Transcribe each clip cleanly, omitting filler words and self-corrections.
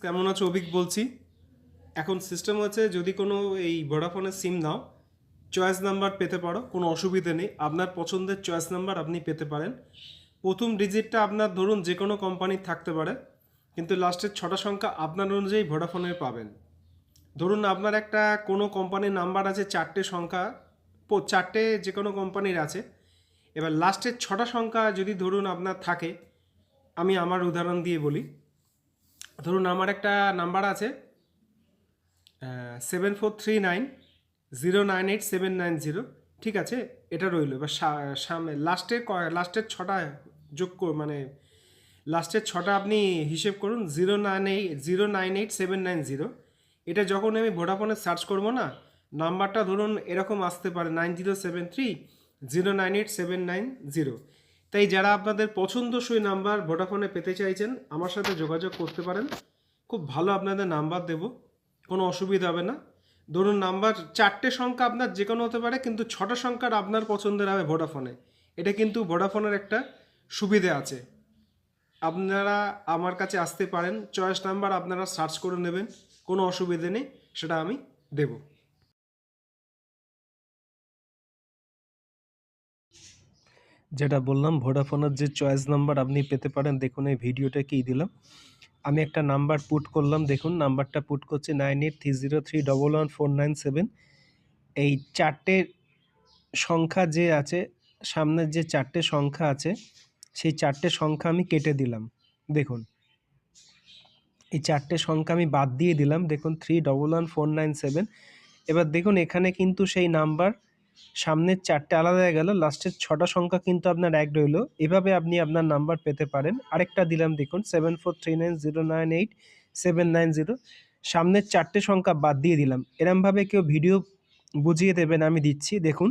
কেমন আছো? অভিক বলছি। এখন সিস্টেম হচ্ছে, যদি কোনো এই ভোডাফোনের সিম নাও, চয়েস নাম্বার পেতে পারো, কোনো অসুবিধা নেই। আপনার পছন্দের চয়েস নাম্বার আপনি পেতে পারেন। প্রথম ডিজিটটা আপনার ধরুন যে কোনো কোম্পানির থাকতে পারে, কিন্তু লাস্টের 6টা সংখ্যা আপনার অনুযায়ী ভোডাফোনের পাবেন। ধরুন আপনার একটা কোনো কোম্পানির নাম্বার আছে, 4টে সংখ্যা, 4টে যে কোনো কোম্পানির আছে। এবার লাস্টের 6টা সংখ্যা যদি ধরুন আপনার থাকে, আমি আমার উদাহরণ দিয়ে বলি। ধরুন আমার একটা নাম্বার আছে 7439098790, ঠিক আছে? এটা রইলো। এবার সামনে লাস্টের 6টা মানে লাস্টের 6টা আপনি হিসেব করুন, 098790। এটা যখন আমি ভোডাফোনে সার্চ করব না, নাম্বারটা ধরুন এরকম আসতে পারে 9073098790। তাই যারা আপনাদের পছন্দসই নাম্বার ভোডাফোনে পেতে চাইছেন, আমার সাথে যোগাযোগ করতে পারেন। খুব ভালো আপনাদের নাম্বার দেব, কোনো অসুবিধা হবে না। ধরুন নাম্বার 4টে সংখ্যা আপনার যে কোনো হতে পারে, কিন্তু 6টা সংখ্যার আপনার পছন্দের হবে ভোডাফোনে। এটা কিন্তু ভোডাফোনের একটা সুবিধে আছে। আপনারা আমার কাছে আসতে পারেন, চয়েস নাম্বার আপনারা সার্চ করে নেবেন, কোনো অসুবিধে নেই, সেটা আমি দেব। যেটা বললাম, ভোডাফোনের যে চয়েস নাম্বার আপনি পেতে পারেন, দেখুন এই ভিডিওটা কি দিলাম। আমি একটা নাম্বার পুট করলাম, দেখুন নাম্বারটা পুট করছি 9830311497। এই 4টে সংখ্যা যে আছে, সামনের যে 4টে সংখ্যা আছে, সেই 4টে সংখ্যা আমি কেটে দিলাম। দেখুন এই 4টে সংখ্যা আমি বাদ দিয়ে দিলাম, দেখুন 311497। এবার দেখুন এখানে কিন্তু সেই নাম্বার সামনের 4টে আলাদা হয়ে গেল, লাস্টের 6টা সংখ্যা কিন্তু আপনার এক রইল। এভাবে আপনি আপনার নাম্বার পেতে পারেন। আরেকটা দিলাম, দেখুন 7439098790, সামনের 4টে সংখ্যা বাদ দিয়ে দিলাম। এরমভাবে কেউ ভিডিও বুঝিয়ে দেবেন, আমি দিচ্ছি, দেখুন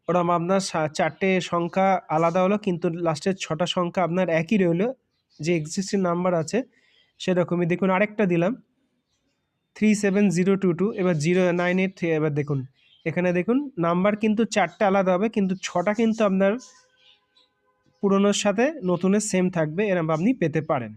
ওরম আপনার 4টে সংখ্যা আলাদা হলো, কিন্তু লাস্টের 6টা সংখ্যা আপনার একই রইল, যে এক্সিস্টিং নাম্বার আছে সেরকমই। দেখুন আরেকটা দিলাম 37022, এবার 0983। এবার দেখুন এখানে দেখুন নাম্বার কিন্তু 4টে আলাদা হবে, কিন্তু 6টা কিন্তু আপনার পুরনোর সাথে নতুনের সেম থাকবে। এরকম আপনি পেতে পারেন।